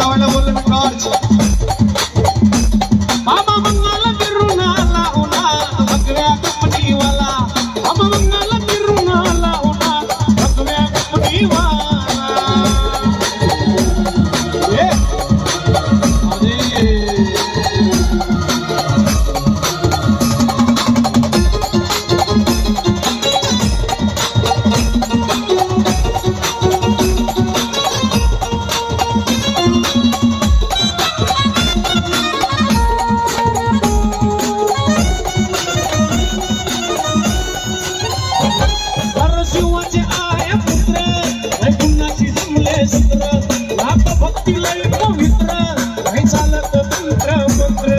गावाला बोललो मी टॉर्च बाबा मंगल फिरून आला उन्हा भगव्या कंपनीवाला बाबा मंगल फिरून आला उन्हा भगव्या कंपनीवाला शिवाचे आहे पुत्र गुणाची जमले सूत्र रात भक्ती लय पवित्र नाही चालत तंत्र मंत्र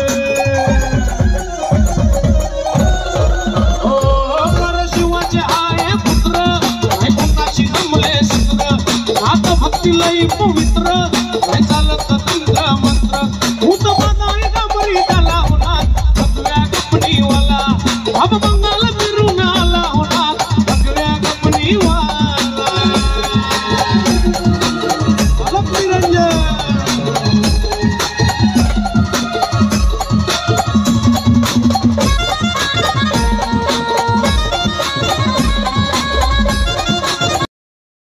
हो शिवाचे आहे पुत्र गुणाची जमले सूत्र रात भक्ती लय पवित्र नाही चालत तंत्र मंत्र